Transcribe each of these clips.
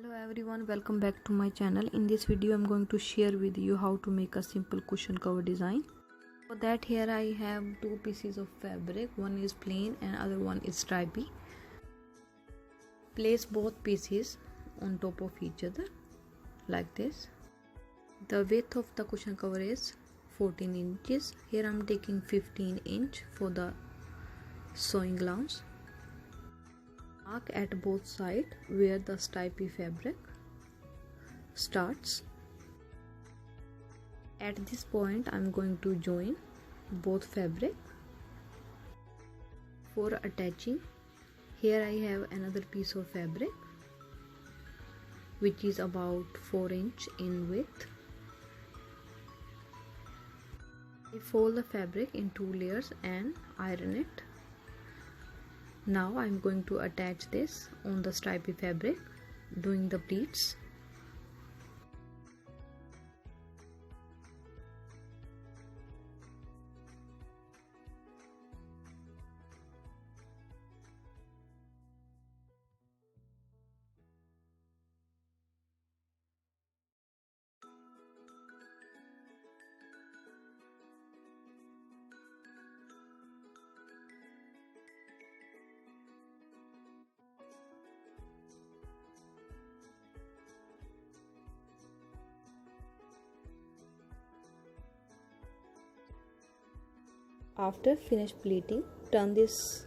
Hello everyone, welcome back to my channel. In this video I'm going to share with you how to make a simple cushion cover design. For that, here I have two pieces of fabric. One is plain and other one is stripy. Place both pieces on top of each other like this. The width of the cushion cover is 14 inches. Here I'm taking 15 inch for the sewing allowance. Mark at both sides where the stripy fabric starts. At this point I'm going to join both fabric. For attaching, here I have another piece of fabric which is about 4 inch in width. I fold the fabric in 2 layers and iron it. Now I'm going to attach this on the stripy fabric, doing the pleats. After finished pleating, turn this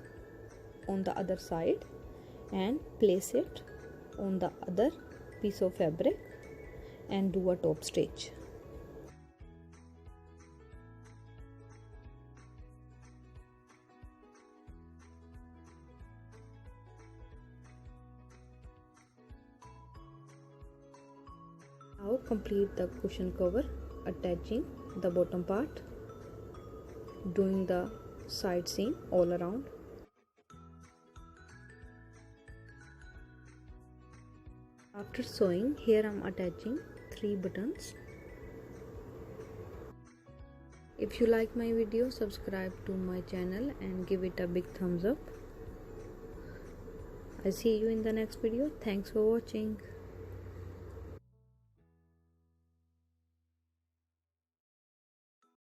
on the other side and place it on the other piece of fabric and do a top stitch. Now complete the cushion cover, attaching the bottom part, doing the side seam all around. After sewing, here I am attaching 3 buttons. If you like my video, subscribe to my channel and give it a big thumbs up. I see you in the next video. Thanks for watching.